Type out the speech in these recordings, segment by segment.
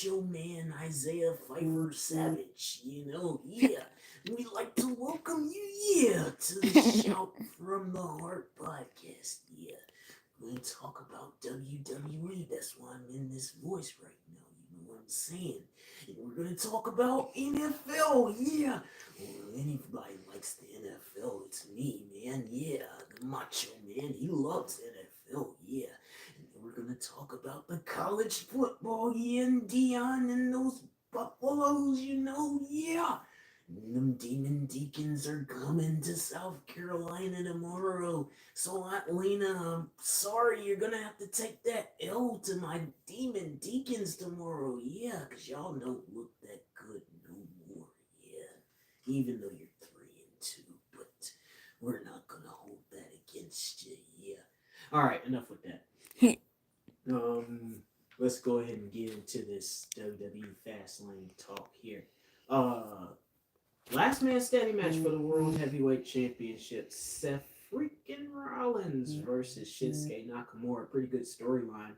Macho Man Isaiah Pfeiffer Savage. Yeah. We'd like to welcome you, to the Shout from the Heart podcast. Yeah. We're going to talk about WWE. That's why I'm in this voice right now. You know what I'm saying? And we're going to talk about NFL. Yeah. Well, anybody likes the NFL, it's me, man. Yeah. The Macho Man. He loves NFL. Yeah. And we're going to talk about the college football. Yeah. And Dion and those Buffaloes, Yeah. Them Demon Deacons are coming to South Carolina tomorrow. So, Lena, I'm sorry you're gonna have to take that L to my Demon Deacons tomorrow. Yeah, 'cause y'all don't look that good no more. Yeah, even though you're 3-2, but we're not gonna hold that against you. Yeah. All right, enough with that. Let's go ahead and get into this WWE FASTLANE talk here. Uh, Last man standing match for the World Heavyweight Championship. Seth freaking Rollins versus Shinsuke Nakamura. Pretty good storyline.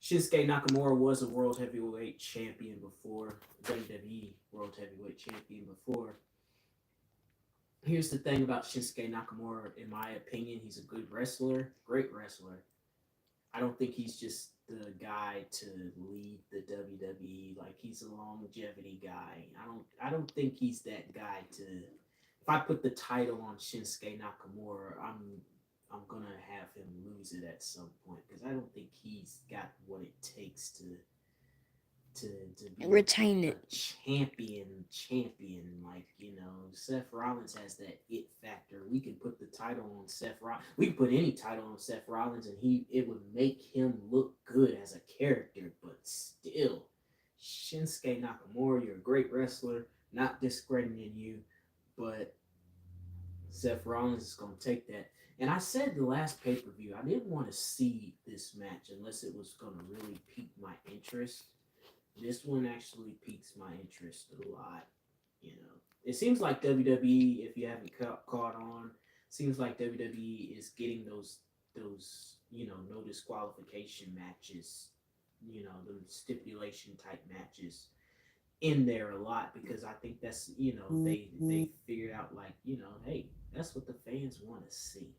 Shinsuke Nakamura was a World Heavyweight Champion before, WWE World Heavyweight Champion before. Here's the thing about Shinsuke Nakamura, in my opinion, he's a good wrestler, great wrestler. I don't think he's just the guy to lead the WWE. Like, he's a longevity guy. I don't think he's that guy to. If I put the title on Shinsuke Nakamura, I'm gonna have him lose it at some point because I don't think he's got what it takes to be Retain a it. champion. Like, Seth Rollins has that it factor. We can put the title on Seth Rollins. We can put any title on Seth Rollins, and it would make him look good as a character. But still, Shinsuke Nakamura, you're a great wrestler. Not discrediting you, but Seth Rollins is going to take that. And I said the last pay per view, I didn't want to see this match unless it was going to really pique my interest. This one actually piques my interest a lot. It seems like WWE, if you haven't caught on, seems like WWE is getting those no disqualification matches, the stipulation type matches in there a lot because I think that's they figured out like hey, that's what the fans want to see.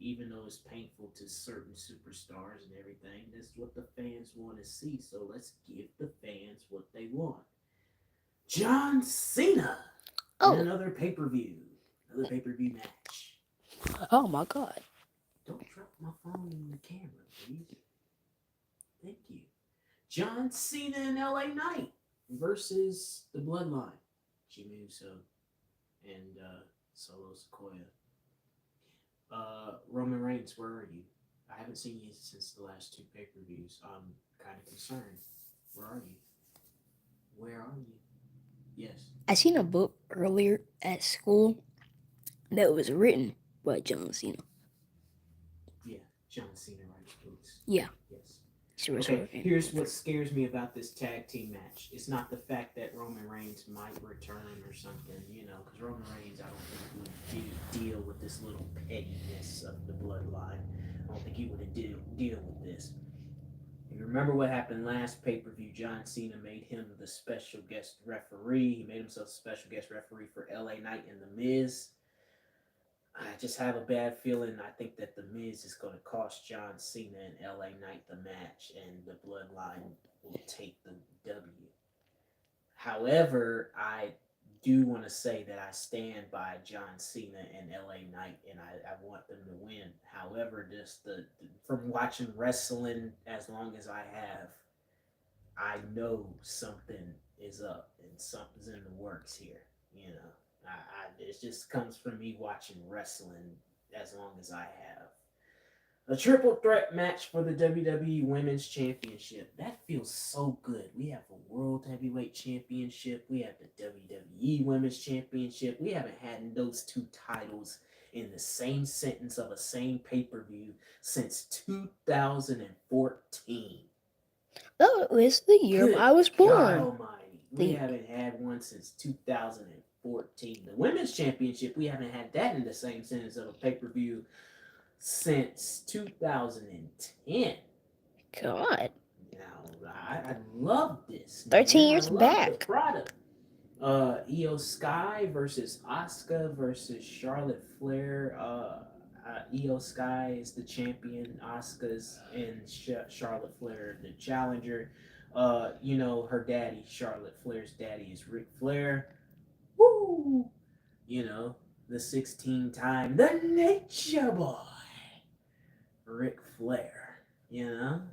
Even though it's painful to certain superstars and everything, that's what the fans want to see. So let's give the fans what they want. John Cena in Oh, another pay per view match. oh my God. Don't drop my phone in the camera, please. Thank you. John Cena and LA Knight versus the Bloodline. Jimmy Uso and Solo Sequoia. Roman Reigns, where are you? I haven't seen you since the last two pay per views. I'm kind of concerned. Where are you? Where are you? Yes. I seen a book earlier at school that was written by John Cena. Yeah, John Cena writes books. Yeah. Yes. She was Okay, written. here's what scares me about this tag team match. It's not the fact that Roman Reigns might return or something, because Roman Reigns, I don't think would deal with this little pettiness of the bloodline. I don't think he would deal with this. You remember what happened last pay per view? John Cena made him the special guest referee. He made himself a special guest referee for LA Knight and The Miz. I just have a bad feeling. I think that The Miz is going to cost John Cena and LA Knight the match, and the Bloodline will take the W. However, I do want to say that I stand by John Cena and LA Knight, and I want them to win. However, just from watching wrestling as long as I have, I know something is up and something's in the works here. It just comes from me watching wrestling as long as I have. A triple threat match for the WWE Women's Championship. That feels so good. We have a World Heavyweight Championship. We have the WWE Women's Championship. We haven't had those two titles in the same sentence of a same pay-per-view since 2014. That was the year Good I was God born. Almighty. We haven't had one since 2014. The Women's Championship, we haven't had that in the same sentence of a pay-per-view since 2010. God. Now, I love this, 13 man. I years love the back. product. Io Sky versus Asuka versus Charlotte Flair. Io Sky is the champion. Asuka's and Charlotte Flair the challenger. Her daddy, Charlotte Flair's daddy, is Ric Flair. Woo! You know, the 16 time, the Nature Boy, Ric Flair. Limousine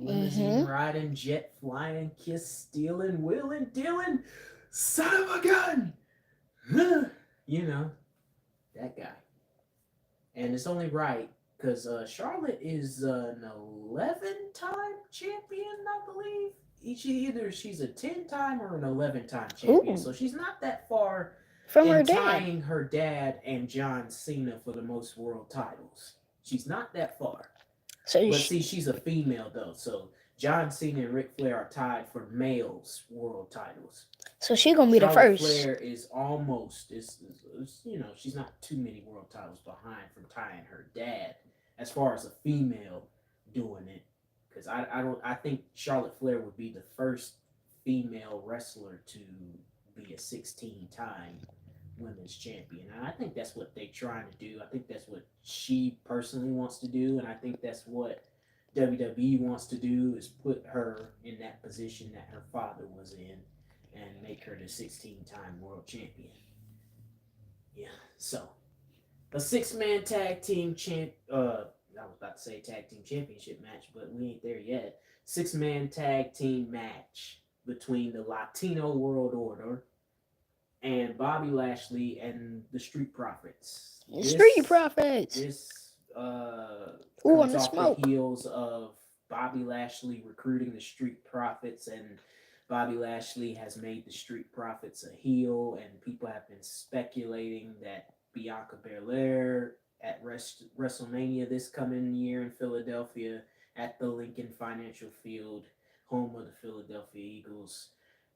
Mm-hmm. riding, jet flying, kiss stealing, wheeling, dealing, son of a gun. you know, that guy. And it's only right because Charlotte is an 11-time champion, I believe. She's a 10-time or an 11-time champion, Ooh, so she's not that far from her in dad. tying her dad and John Cena for the most world titles. She's not that far. So But she, see, she's a female though, so John Cena and Ric Flair are tied for males world titles. so she gonna be the Charlotte first. Flair is almost she's not too many world titles behind from tying her dad as far as a female doing it. Because I think Charlotte Flair would be the first female wrestler to be a 16-time women's champion. And I think that's what they're trying to do. I think that's what she personally wants to do, and I think that's what WWE wants to do is put her in that position that her father was in and make her the 16-time world champion. Yeah. So a six-man tag team I was about to say tag team championship match, but we ain't there yet. Six-man tag team match between the Latino World Order and Bobby Lashley and the Street Profits. The Street Profits. This Ooh, on comes the off smoke. the heels of Bobby Lashley recruiting the Street Profits, and Bobby Lashley has made the Street Profits a heel, and people have been speculating that Bianca Belair at WrestleMania this coming year in Philadelphia at the Lincoln Financial Field, home of the Philadelphia Eagles.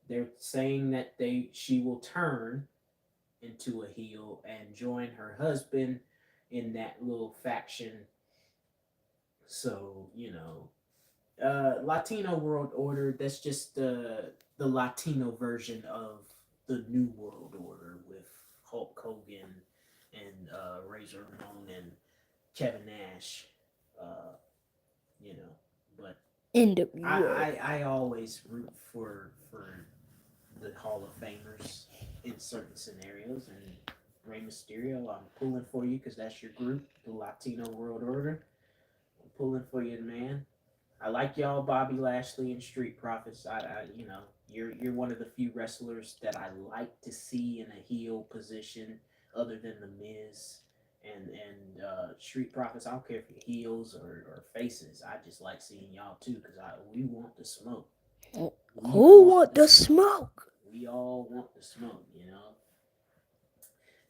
They're saying that she will turn into a heel and join her husband in that little faction. So, Latino World Order, that's just the Latino version of the New World Order with Hulk Hogan and Razor Ramon and Kevin Nash. Uh, you know, but NWO. I always root for the Hall of Famers in certain scenarios, and Rey Mysterio, I'm pulling for you because that's your group, the Latino World Order. I'm pulling for you, man. I like y'all, Bobby Lashley and Street Profits. You're one of the few wrestlers that I like to see in a heel position, other than the Miz and Street Profits. I don't care if you're heels or faces. I just like seeing y'all too because we want the smoke. We Who want want the the smoke. smoke? We all want the smoke.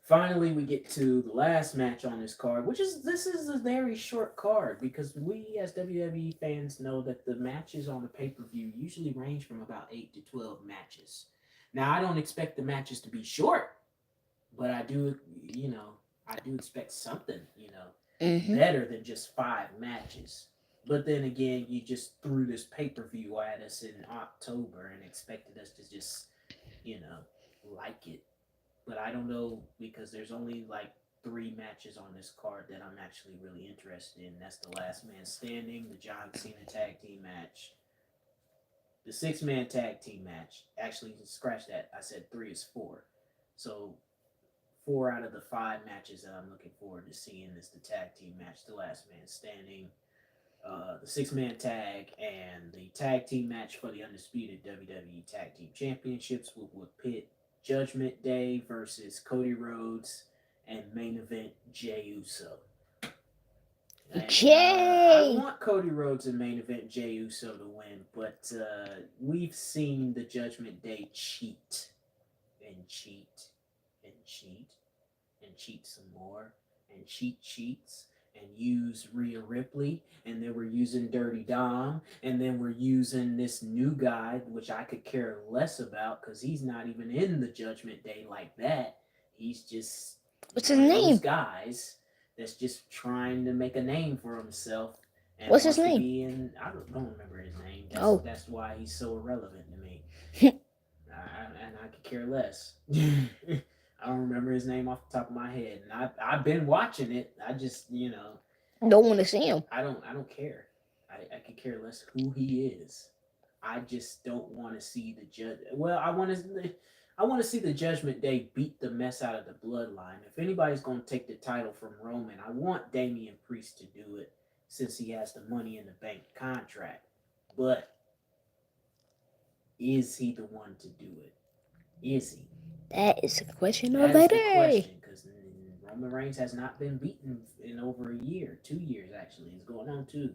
Finally, we get to the last match on this card, this is a very short card because we as WWE fans know that the matches on the pay per view usually range from about 8 to 12 matches. Now, I don't expect the matches to be short, but I do expect something, Mm-hmm. better than just 5 matches. But then again, you just threw this pay per view at us in October and expected us to just, you know, like it. But I don't know because there's only like 3 matches on this card that I'm actually really interested in. That's the Last Man Standing, the John Cena Tag Team match, the 6-man tag team match. Actually, scratch that. I said 3 is 4. So 4 out of the 5 matches that I'm looking forward to seeing is the tag team match, the Last Man Standing, the 6-man tag, and the tag team match for the undisputed WWE Tag Team Championships will pit Judgment Day versus Cody Rhodes and main event Jey Uso. And I Jay. want Cody Rhodes and main event Jey Uso to win, but we've seen the Judgment Day cheat and cheat and cheat and cheat some more and cheats and use Rhea Ripley, and then we're using Dirty Dom, and then we're using this new guy, which I could care less about because he's not even in the Judgment Day like that. He's just What's his one of those name? guys that's just trying to make a name for himself. and What's his wants to name? be in. I don't remember his name. Oh. That's why he's so irrelevant to me. And I could care less. I don't remember his name off the top of my head, and I've been watching it. I just Don't want to see him. I don't care. I could care less who he is. I just don't want to see the judge. Well, I want to see the Judgment Day beat the mess out of the Bloodline. If anybody's going to take the title from Roman, I want Damian Priest to do it since he has the Money in the Bank contract. But is he the one to do it? Is he? That is the question of That the is the day. question because Roman Reigns has not been beaten in over a year, 2 years actually. He's going on 2.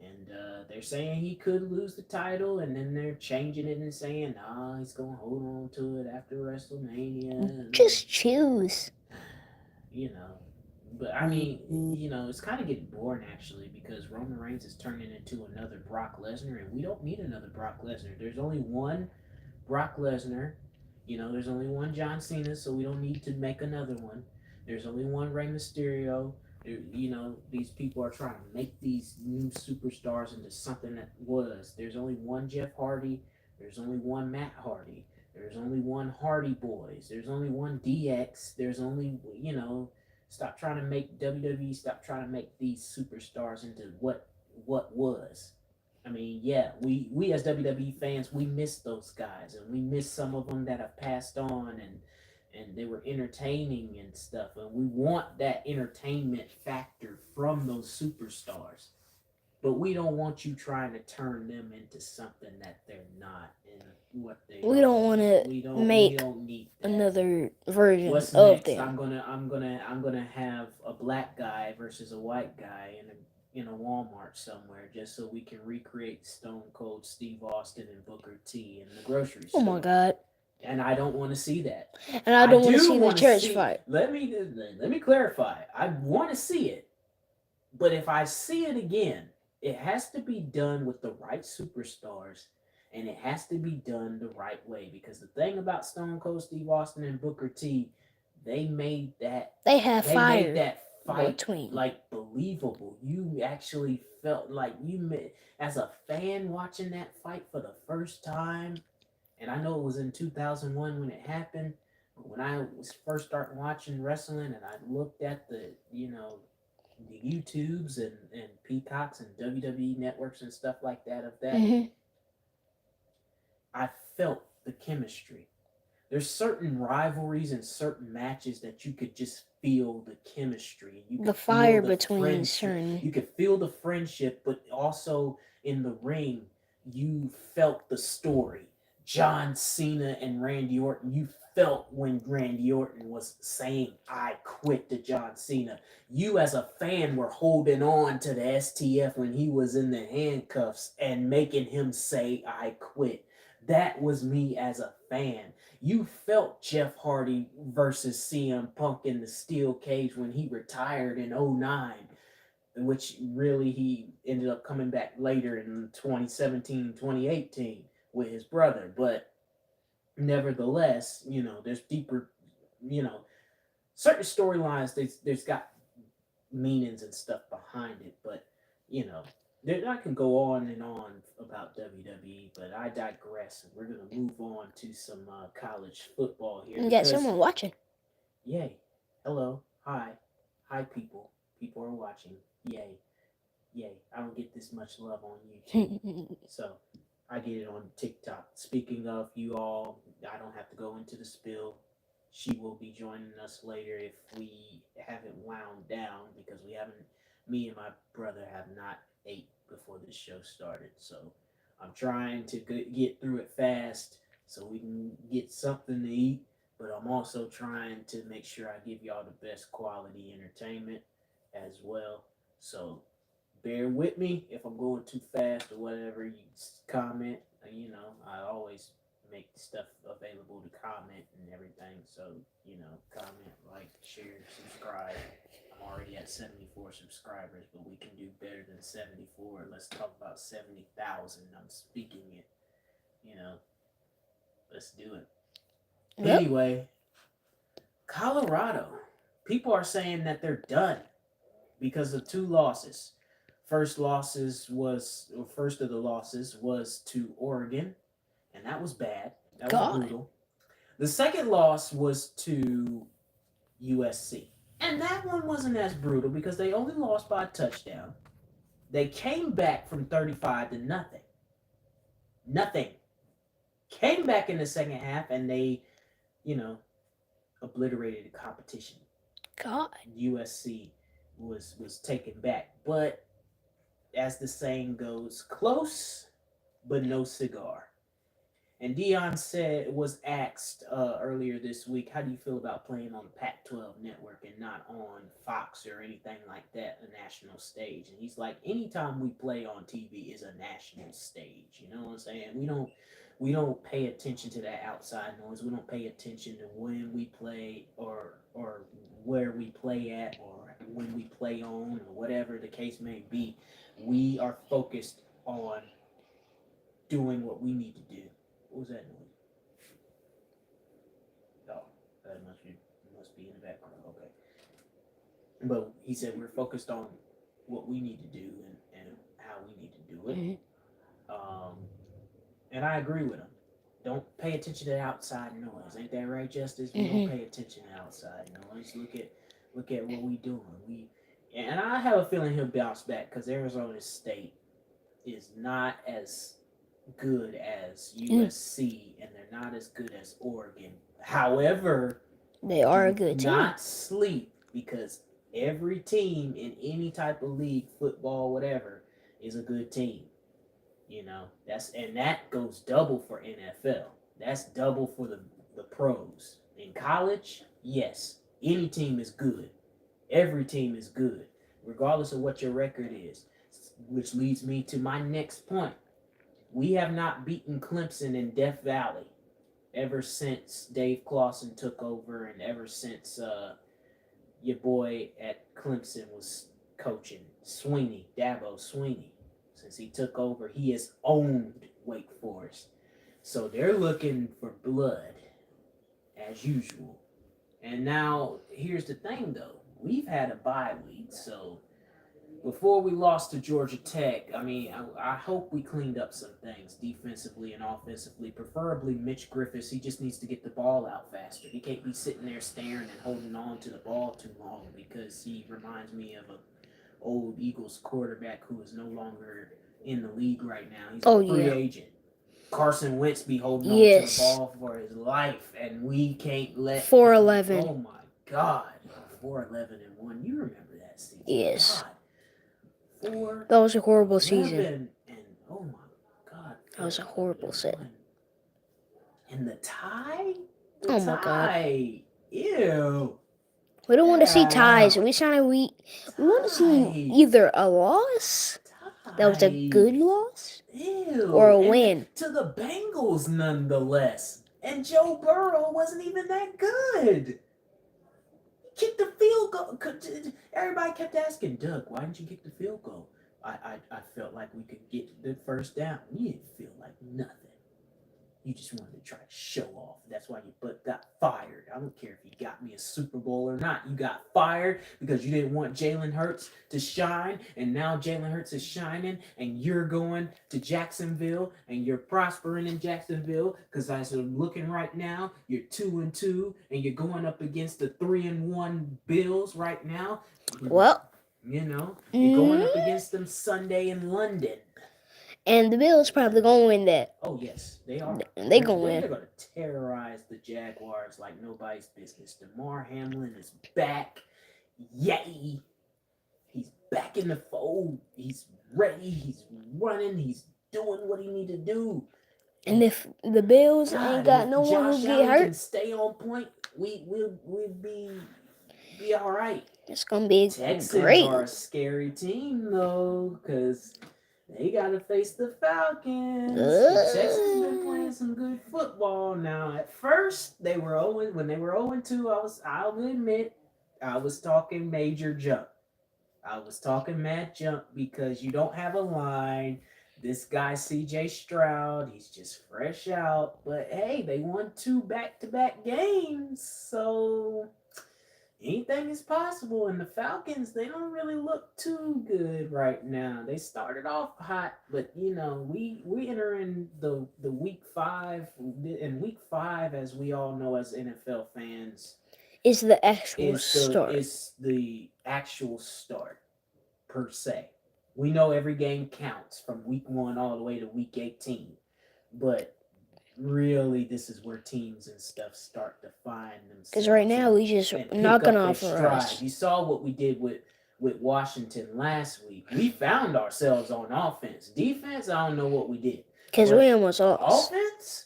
And they're saying he could lose the title, and then they're changing it and saying, nah, he's going to hold on to it after WrestleMania. Just choose. You know. But, I mean, it's kind of getting boring, actually, because Roman Reigns is turning into another Brock Lesnar, and we don't need another Brock Lesnar. There's only one Brock Lesnar. There's only one John Cena, so we don't need to make another one. There's only one Rey Mysterio. These people are trying to make these new superstars into something that was. There's only one Jeff Hardy. There's only one Matt Hardy. There's only one Hardy Boys. There's only one DX. There's only, stop trying to make WWE, stop trying to make these superstars into what was. I mean, yeah, we as WWE fans, we miss those guys, and we miss some of them that have passed on, and they were entertaining and stuff, and we want that entertainment factor from those superstars, but we don't want you trying to turn them into something that they're not and what they. We don't want to make we don't need that. another version What's of next? them. I'm gonna have a black guy versus a white guy in a Walmart somewhere just so we can recreate Stone Cold Steve Austin and Booker T in the grocery store. Oh my God! And I don't want to see that. And I don't want to do see the wanna church see- fight. Let me clarify. I want to see it, but if I see it again, it has to be done with the right superstars, and it has to be done the right way. Because the thing about Stone Cold Steve Austin and Booker T, they made that They have they fire made that fight between. like believable. You actually felt like as a fan watching that fight for the first time. And I know it was in 2001 when it happened. But when I was first starting watching wrestling, and I looked at the YouTubes and Peacocks and WWE networks and stuff like that of that, Mhm. I felt the chemistry. There's certain rivalries and certain matches that you could just feel the chemistry. You The could fire feel the between friendship. certain. You could feel the friendship, but also in the ring, you felt the story. John Cena and Randy Orton, you felt when Randy Orton was saying, I quit to John Cena. You as a fan were holding on to the STF when he was in the handcuffs and making him say, I quit. That was me as a fan. You felt Jeff Hardy versus CM Punk in the steel cage when he retired in 09, which really he ended up coming back later in 2017, 2018 with his brother. But nevertheless, there's deeper, certain storylines, there's got meanings and stuff behind it. But, I can go on and on about WWE, but I digress. And we're going to move on to some college football here. You got someone watching. Yay. Hello. Hi. Hi, people. People are watching. Yay. Yay. I don't get this much love on YouTube. So I get it on TikTok. Speaking of you all, I don't have to go into the spill. She will be joining us later if we haven't wound down because me and my brother have not ate before this show started. So I'm trying to get through it fast so we can get something to eat. But I'm also trying to make sure I give y'all the best quality entertainment as well. So bear with me if I'm going too fast or whatever. You comment. I always make stuff available to comment and everything. So comment, like, share, subscribe. I'm already at 74 subscribers, but we can do better than 74. Let's talk about 70,000. I'm speaking it. Let's do it. Yep. Anyway, Colorado. People are saying that they're done because of 2 losses. First of the losses was to Oregon, and that was bad. That was God. brutal. The second loss was to USC. And that one wasn't as brutal because they only lost by a touchdown. They came back from 35 to nothing. Nothing. Came back in the second half and they, you know, obliterated the competition. God. USC was taken back. But as the saying goes, close but no cigar. And Dion was asked earlier this week, how do you feel about playing on the Pac-12 network and not on Fox or anything like that, a national stage? And he's like, anytime we play on TV is a national stage. You know what I'm saying? We don't pay attention to that outside noise. We don't pay attention to when we play or where we play at or when we play on or whatever the case may be. We are focused on doing what we need to do. What was that noise? Oh, that must be in the background. Okay. But he said we're focused on what we need to do and how we need to do it. Um, and I agree with him. Don't pay attention to the outside noise. Ain't that right, Justice? We don't pay attention to outside noise. Look at what we doing. And I have a feeling he'll bounce back because Arizona State is not as good as USC and they're not as good as Oregon. However, They are a good do team. not sleep because every team in any type of league, football, whatever, is a good team. You know, that goes double for NFL. That's double for the pros. In college, yes, any team is good. Every team is good, regardless of what your record is. Which leads me to my next point. We have not beaten Clemson in Death Valley ever since Dave Clawson took over and ever since your boy at Clemson was coaching, Dabo Sweeney. Since he took over, he has owned Wake Forest. So they're looking for blood, as usual. And now, here's the thing, though. We've had a bye week, so before we lost to Georgia Tech, I mean, I hope we cleaned up some things defensively and offensively. Preferably Mitch Griffiths. He just needs to get the ball out faster. He can't be sitting there staring and holding on to the ball too long because he reminds me of an old Eagles quarterback who is no longer in the league right now. He's a free agent. Carson Wentz be holding on to the ball for his life, and we can't let 4-11. Oh my God, 4-11-1. You remember that season? Yes. God. That was a horrible season. And oh my God, that was a horrible season. And the tie? My God. Ew. We don't want to see ties. We want to see either a loss that was a good loss or a win. To the Bengals, nonetheless. And Joe Burrow wasn't even that good. Kick the field goal. Everybody kept asking, Doug, why didn't you kick the field goal? I felt like we could get the first down. You didn't feel like nothing. You just wanted to try to show off. That's why your butt got fired. I don't care if you got me a Super Bowl or not. You got fired because you didn't want Jalen Hurts to shine, and now Jalen Hurts is shining, and you're going to Jacksonville, and you're prospering in Jacksonville because as I'm looking right now, you're 2-2, and you're going up against the 3-1 Bills right now. Well, you know, you're going up against them Sunday in London. And the Bills probably gonna win that. Oh yes, they are. They're gonna win. They're gonna terrorize the Jaguars like nobody's business. DeMar Hamlin is back. Yay! He's back in the fold. He's ready. He's running. He's doing what he need to do. And if the Bills ain't got no one who get hurt, can stay on point, we'll be all right. It's gonna be Texans great. are a scary team though, because they gotta face the Falcons. The Texans been playing some good football now. At first, when they were 0-2, I'll admit, I was talking major jump. I was talking mad jump because you don't have a line. This guy, CJ Stroud, he's just fresh out. But hey, they won 2 back-to-back games. So anything is possible. And the Falcons, they don't really look too good right now. They started off hot, but we enter in the week 5. In week 5, as we all know as NFL fans, Is the actual is the start. is the actual start per se. We know every game counts from week 1 all the way to week 18, but really this is where teams and stuff start to find Because right themselves now we just and not pick gonna up their offer stride. us. You saw what we did with Washington last week. We found ourselves on offense. Defense, I don't know what we did. Because we But almost lost. offense,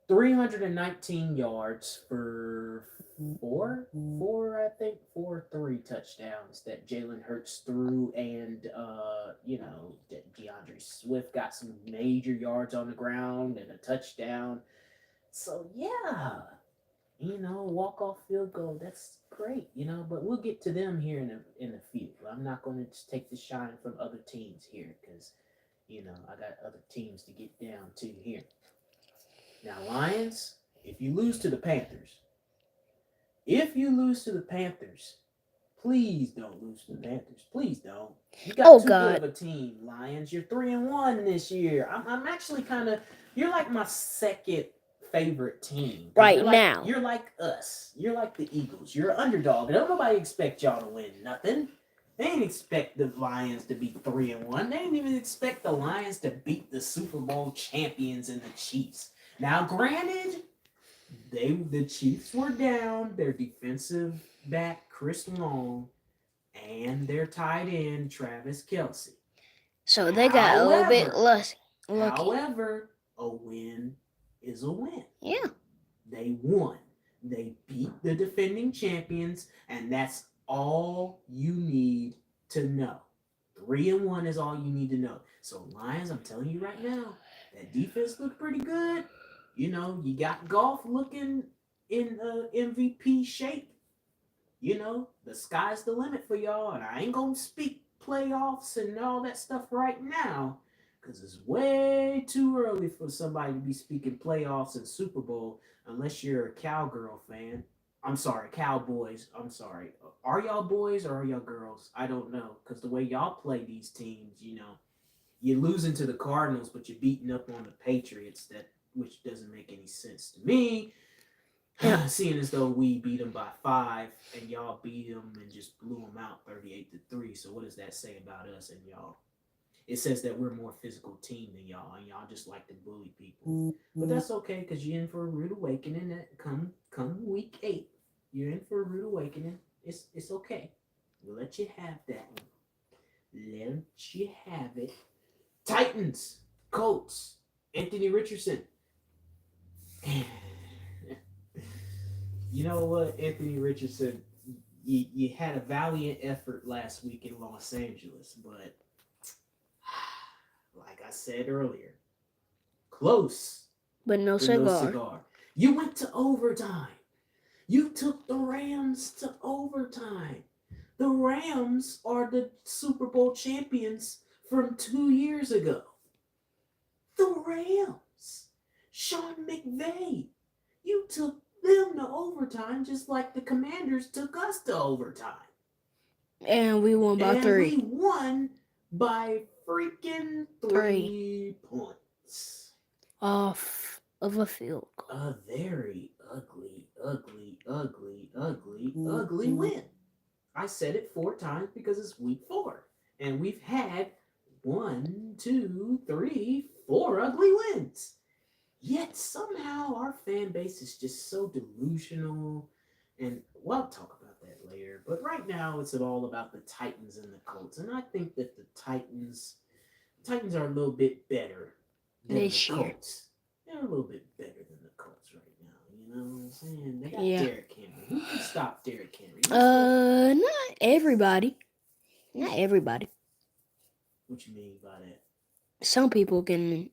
319 yards for four, 3 touchdowns that Jalen Hurts threw, and DeAndre Swift got some major yards on the ground and a touchdown. So yeah, walk off field goal. That's great, but we'll get to them here in a few. I'm not going to just take the shine from other teams here because I got other teams to get down to here. Now, Lions, if you lose to the Panthers, please don't lose to the Panthers. Please don't. You got Oh too good God. of a team, Lions. You're 3-1 this year. I'm actually kind of. You're like my second favorite team. Right now. You're like us. You're like the Eagles. You're an underdog. Don't nobody expect y'all to win nothing. They didn't expect the Lions to be 3-1. They didn't even expect the Lions to beat the Super Bowl champions and the Chiefs. Now, granted, the Chiefs were down their defensive back Chris Long and their tight end Travis Kelce. So they got a little bit less lucky. However, a win is a win. Yeah. They won. They beat the defending champions, and that's all you need to know. 3-1 is all you need to know. So, Lions, I'm telling you right now, that defense looked pretty good. You got Golf looking in MVP shape. The sky's the limit for y'all, and I ain't gonna speak playoffs and all that stuff right now because it's way too early for somebody to be speaking playoffs and Super Bowl unless you're a Cowgirl fan. I'm sorry, Cowboys. I'm sorry. Are y'all boys or are y'all girls? I don't know because the way y'all play these teams, you're losing to the Cardinals, but you're beating up on the Patriots. Which doesn't make any sense to me. Seeing as though we beat them by 5 and y'all beat them and just blew them out 38-3. So what does that say about us and y'all? It says that we're a more physical team than y'all, and y'all just like to bully people. But that's okay because you're in for a rude awakening. That come week 8, you're in for a rude awakening. It's okay. We'll let you have that one. Let you have it. Titans, Colts, Anthony Richardson. You know what, Anthony Richardson, you had a valiant effort last week in Los Angeles, but like I said earlier, close, but no cigar. You went to overtime. You took the Rams to overtime. The Rams are the Super Bowl champions from 2 years ago. The Rams. Sean McVay. You took them to overtime just like the Commanders took us to overtime. And we won by 3. We won by freaking 3 points. Off of a field goal. A very ugly win. I said it 4 times because it's week 4. And we've had 1, 2, 3, 4 ugly wins. Yet somehow our fan base is just so delusional. And we'll talk about that later. But right now it's all about the Titans and the Colts. And I think that the Titans are a little bit better than the Colts. They're a little bit better than the Colts right now. You know what I'm saying? They got Derrick Henry. Who can stop Derrick Henry? Not everybody. Not everybody. What you mean by that? Some people can wait.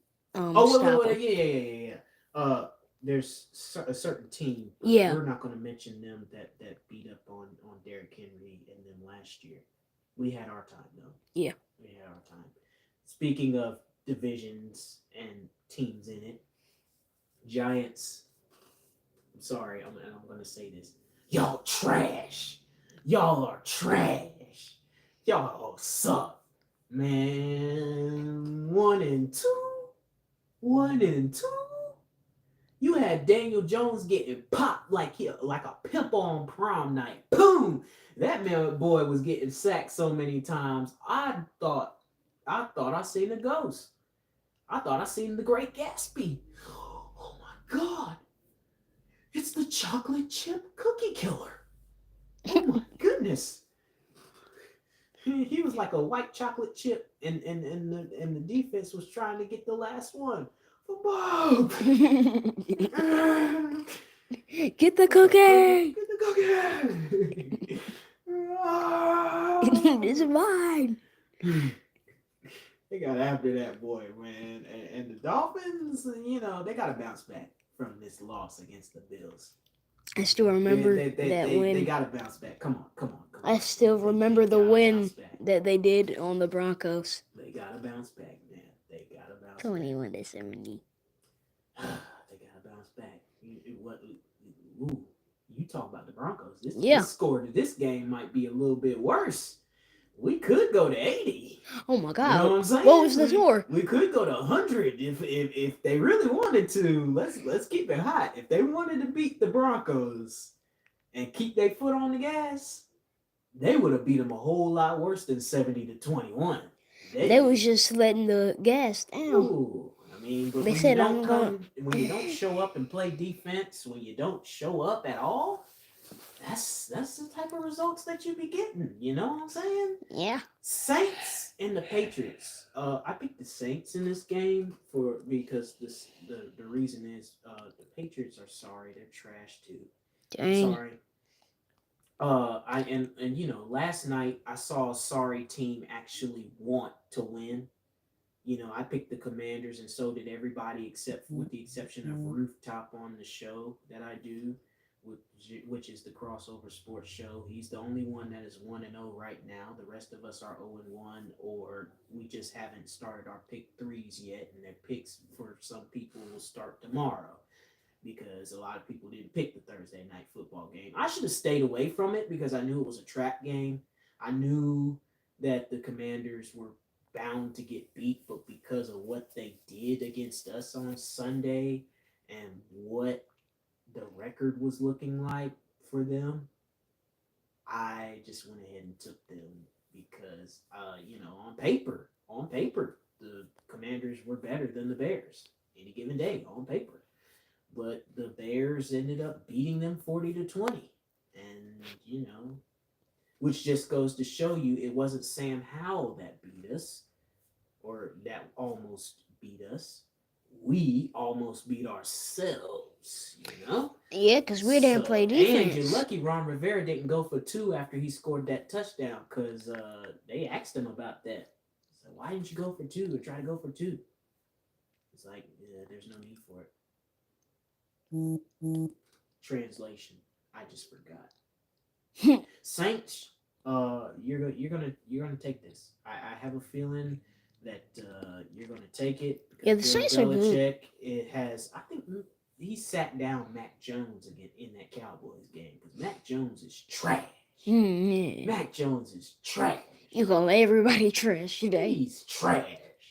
Yeah. There's a certain team. We're not going to mention them that beat up on Derrick Henry and them last year. We had our time, though. Yeah. We had our time. Speaking of divisions and teams in it, Giants. I'm sorry, I'm going to say this. Y'all trash. Y'all are trash. Y'all all suck. Man, 1-2. 1-2. You had Daniel Jones getting popped like a pimp on prom night. Boom! That man boy was getting sacked so many times. I thought I seen a ghost. I thought I seen the Great Gatsby. Oh my God! It's the chocolate chip cookie killer. Oh my goodness! He was like a white chocolate chip, and the defense was trying to get the last one. Bob! Get the cookie. Get the cookie! This is mine. They got after that boy, man. And the Dolphins, they got to bounce back from this loss against the Bills. I still remember that win. They got to bounce back. Come on. I still remember the win that they did on the Broncos. They got to bounce back, man. They got to bounce 21-70. They got to bounce back. You talk about the Broncos. This score to this game might be a little bit worse. We could go to 80. Oh my God! You know what I'm saying? What was the score? We could go to 100 if they really wanted to. Let's keep it hot. If they wanted to beat the Broncos and keep their foot on the gas, they would have beat them a whole lot worse than 70-21. They was just letting the gas down. Ooh, I mean, but they said when you don't show up and play defense, when you don't show up at all, that's the type of results that you be getting. You know what I'm saying? Yeah. Saints and the Patriots. I picked the Saints in this game because the reason is the Patriots are sorry. They're trash too. Dang. I'm sorry. Last night I saw a sorry team actually want to win. I picked the Commanders, and so did everybody with the exception of Rooftop on the show that I do, which is the crossover sports show. He's the only one that is 1-0 right now. The rest of us are 0-1, or we just haven't started our pick threes yet, and their picks for some people will start tomorrow because a lot of people didn't pick the Thursday night football game. I should have stayed away from it because I knew it was a trap game. I knew that the Commanders were bound to get beat, but because of what they did against us on Sunday and what the record was looking like for them, I just went ahead and took them because, on paper, the Commanders were better than the Bears any given day on paper. But the Bears ended up beating them 40-20. And, which just goes to show you it wasn't Sam Howell that beat us or that almost beat us. We almost beat ourselves, Yeah, because we didn't play defense. And you're lucky Ron Rivera didn't go for 2 after he scored that touchdown because they asked him about that. So why didn't you go for 2 or try to go for 2? It's like, there's no need for it. Translation. I just forgot. Saints, you're gonna take this. I have a feeling that you're gonna take it. Yeah, the Saints are good. It has. I think he sat down Mac Jones again in that Cowboys game because Mac Jones is trash. Yeah. Mac Jones is trash. You call everybody trash today. He's trash,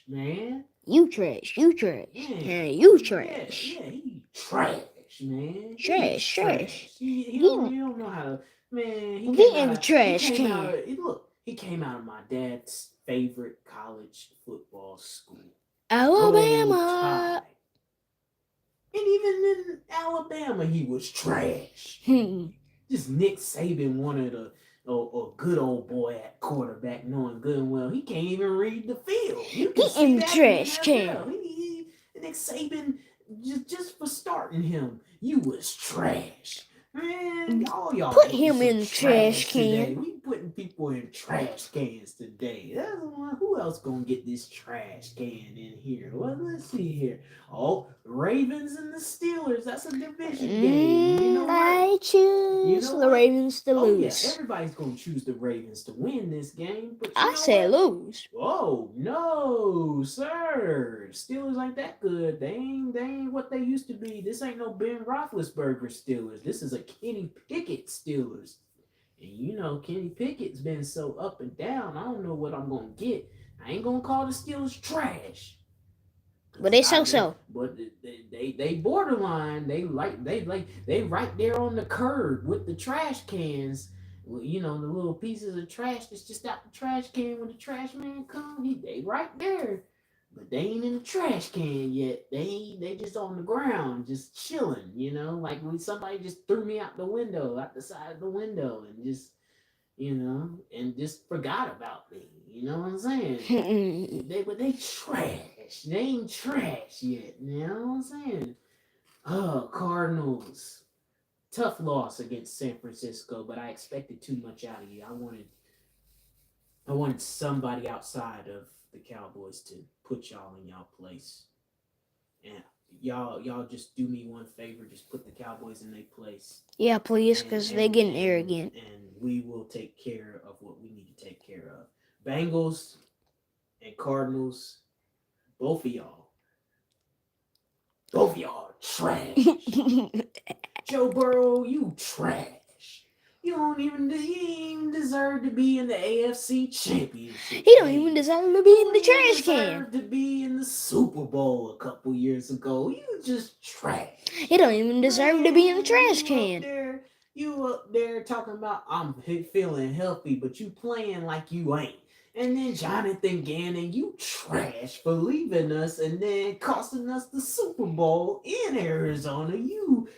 man. You trash. You trash. Yeah, you trash. Yeah, he's trash. Man, trash. He don't know how to. Man, he get in the trash can. He came out of my dad's favorite college football school, Alabama. And even in Alabama, he was trash. Just Nick Saban wanted a good old boy at quarterback, knowing good and well he can't even read the field. You can see in the that trash in the can. Nick Saban, just for starting him, you was trash. Man, all y'all put him in the trash can. Today. We putting people in trash cans today. Who else gonna get this trash can in here? Well, let's see here. Oh, Ravens and the Steelers. That's a division game. I choose the Ravens to lose. Yeah, everybody's gonna choose the Ravens to win this game. But I say lose. Oh no, sir! Steelers ain't that good. They ain't what they used to be. This ain't no Ben Roethlisberger Steelers. This is a Kenny Pickett Steelers. And you know, Kenny Pickett's been so up and down. I don't know what I'm gonna get. I ain't gonna call the Steelers trash. But they so. But they borderline. They right there on the curb with the trash cans. You know, the little pieces of trash that's just out the trash can when the trash man come. They right there. But they ain't in the trash can yet. They just on the ground, just chilling, you know, like when somebody just threw me out the window, out the side of the window, and just, you know, and just forgot about me. You know what I'm saying? But they trash. They ain't trash yet. You know what I'm saying? Oh, Cardinals. Tough loss against San Francisco, but I expected too much out of you. I wanted somebody outside of the Cowboys to put y'all in y'all place. And y'all just do me one favor, just put the Cowboys in their place. Yeah, please, because they getting arrogant. And we will take care of what we need to take care of. Bengals and Cardinals, both of y'all trash. Joe Burrow, you trash. You don't even deserve to be in the AFC Championship. He don't even deserve to be in the trash can. To be in the Super Bowl a couple years ago. You just trash. He don't even deserve to be in the trash can. You up there talking about I'm feeling healthy, but you playing like you ain't. And then Jonathan Gannon, you trash for leaving us and then costing us the Super Bowl in Arizona. You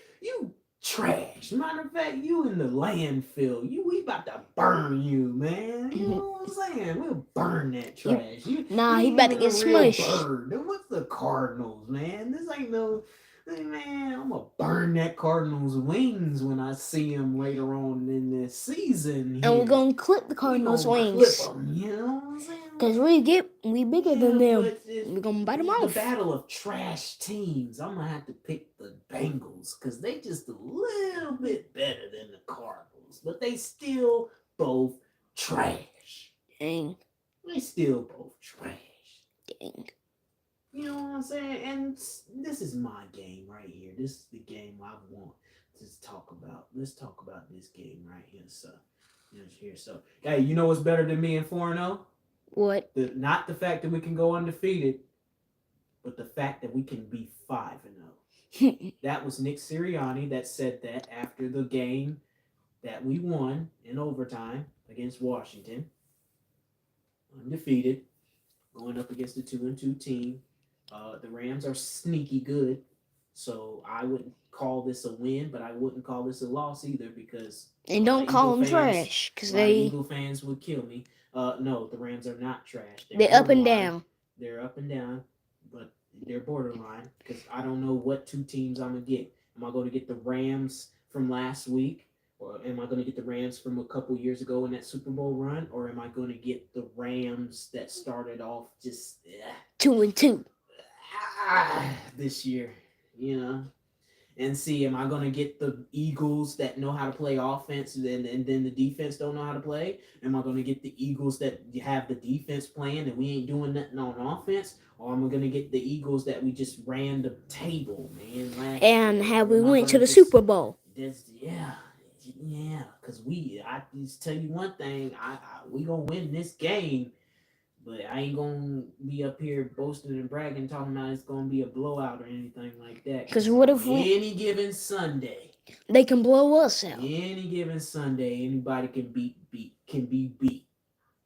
trash. Matter of fact, you in the landfill. We about to burn you, man. You know what I'm saying? We'll burn that trash. He about to get smushed. What's the Cardinals, man? This ain't no... Man, I'm gonna burn that Cardinals wings when I see him later on in this season. And we're gonna clip the Cardinals wings. Clip them, you know what I'm saying? Because we bigger than them. We're gonna bite them off. The battle of trash teams. I'm gonna have to pick the Bengals because they just a little bit better than the Cardinals, but they still both trash. Dang. They still both trash. Dang. You know what I'm saying? And this is my game right here. This is the game I want to talk about. Let's talk about this game right here. So, hey, you know what's better than me in 4-0? What? Not the fact that we can go undefeated, but the fact that we can be 5-0. That was Nick Sirianni that said that after the game that we won in overtime against Washington. Undefeated, going up against the 2-2 team. The Rams are sneaky good, so I wouldn't call this a win, but I wouldn't call this a loss either because... And don't call them trash, because Eagle fans would kill me. No, the Rams are not trash. They're up and down. They're up and down, but they're borderline because I don't know what two teams I'm going to get. Am I going to get the Rams from last week? Or am I going to get the Rams from a couple years ago in that Super Bowl run? Or am I going to get the Rams that started off just... 2-2. This year, you know? And see, am I going to get the Eagles that know how to play offense and then the defense don't know how to play? Am I going to get the Eagles that have the defense playing and we ain't doing nothing on offense? Or am I going to get the Eagles that we just ran the table, man? And how we went to the Super Bowl. Yeah, because I just tell you one thing, we going to win this game. But I ain't going to be up here boasting and bragging, talking about it's going to be a blowout or anything like that. Because what if any given Sunday, they can blow us out. Any given Sunday, anybody can be beat.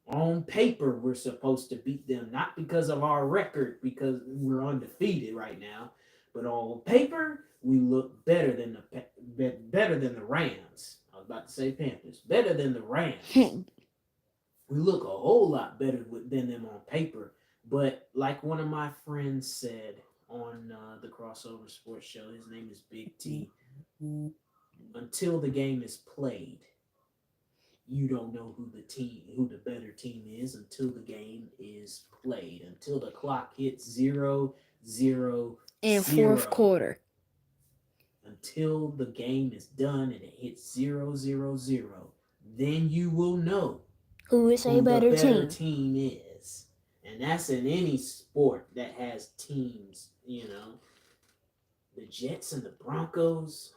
On paper, we're supposed to beat them, not because of our record, because we're undefeated right now. But on paper, we look better than the Rams. I was about to say Panthers. Better than the Rams. We look a whole lot better than them on paper. But like one of my friends said on the Crossover Sports Show, his name is Big T, until the game is played, you don't know who the better team is until the game is played, until the clock hits 0-0 in fourth quarter. Until the game is done and it hits 0-0, then you will know who is a better team is. And that's in any sport that has teams, you know. the Jets and the Broncos.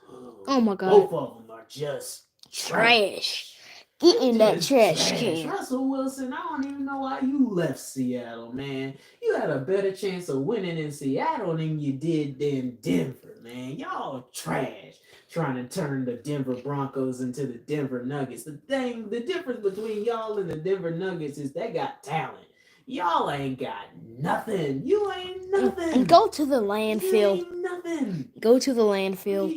Oh my God. Both of them are just Trash. Get in that just trash can. Russell Wilson, I don't even know why you left Seattle, man. You had a better chance of winning in Seattle than you did in Denver, man. Y'all trash. Trying to turn the Denver Broncos into the Denver Nuggets. The difference between y'all and the Denver Nuggets is they got talent. Y'all ain't got nothing. You ain't nothing. And go to the landfill. You ain't nothing. Go to the landfill.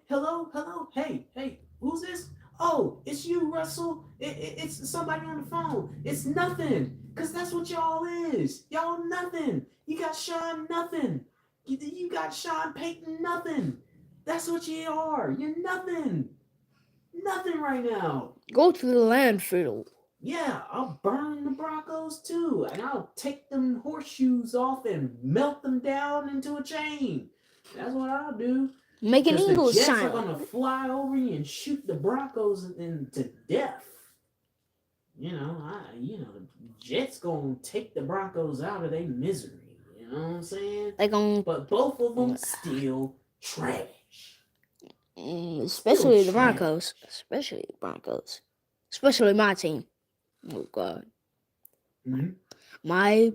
Hello. Hey, who's this? Oh, it's you, Russell. It's somebody on the phone. It's nothing. Because that's what y'all is. Y'all nothing. You got Sean nothing. You got Sean Payton nothing. That's what you are. You're nothing. Nothing right now. Go to the landfill. Yeah, I'll burn the Broncos too. And I'll take them horseshoes off and melt them down into a chain. That's what I'll do. Make an Eagles sign. The Jets sign. are going to fly over you and shoot the Broncos into death. You know, the Jets going to take the Broncos out of their misery. You know what I'm saying? But both of them still trash. Especially the Broncos. Especially the Broncos. Especially my team. Oh, God. Mm-hmm. My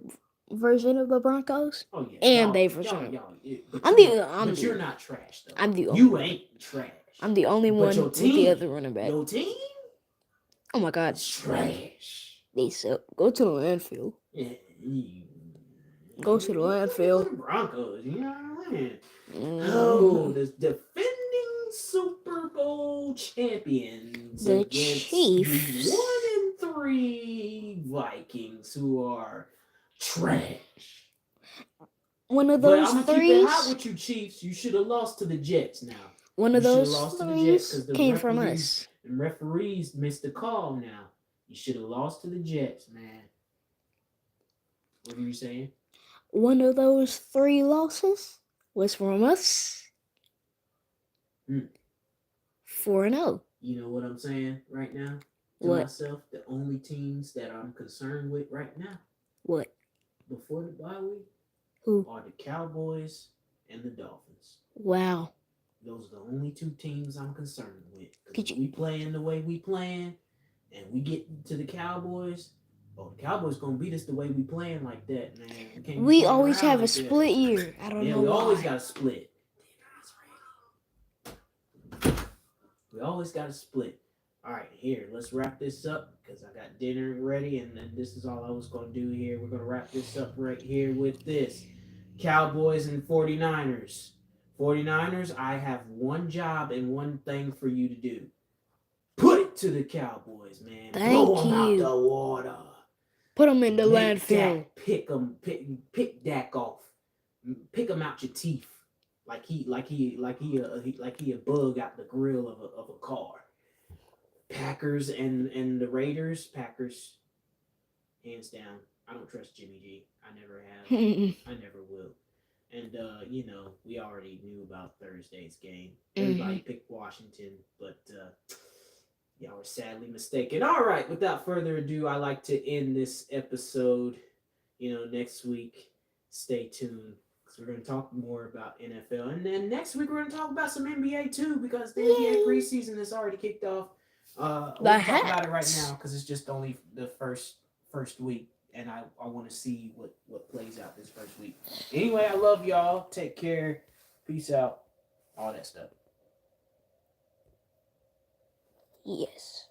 version of the Broncos. Oh, yeah. And they version. But you're not trash, though. I'm the only You ain't trash. I'm the only one with the other running back. Your team? Oh, my God. It's trash. They suck. Go to the landfill. Yeah. Go to the landfill. The Broncos, you know what I mean? Oh, the defending Super Bowl champions, the against Chiefs, 1-3 Vikings, who are trash. One of those but I'm gonna keep it hot with you, Chiefs. You should have lost to the Jets. Now one of those threes came from us. And referees missed the call. Now you should have lost to the Jets, man. What are you saying? One of those 3 losses was from us. 4-0. You know what I'm saying right now to myself? The only teams that I'm concerned with right now. What? Before the bye week? Who? Are the Cowboys and the Dolphins. Wow. Those are the only 2 teams I'm concerned with. If we playing the way we playing and we get to the Cowboys, the Cowboys gonna beat us the way we playing like that, man. We always have a split year. I don't know why. We always got a split. We always got a split. All right, here, let's wrap this up because I got dinner ready, and then this is all I was going to do here. We're going to wrap this up right here with this. Cowboys and 49ers. 49ers, I have one job and one thing for you to do. Put it to the Cowboys, man. Blow them out the water. Put them in the landfill. Pick Dak off. Pick him out your teeth. Like he a bug out the grill of a car. Packers and the Raiders. Packers, hands down. I don't trust Jimmy G. I never have. I never will. And we already knew about Thursday's game. Everybody picked Washington, but y'all were sadly mistaken. All right, without further ado, I like to end this episode. Next week, stay tuned. We're going to talk more about NFL. And then next week, we're going to talk about some NBA too, because the NBA preseason has already kicked off. We'll talk about it right now because it's just only the first week. And I want to see what plays out this first week. Anyway, I love y'all. Take care. Peace out. All that stuff. Yes.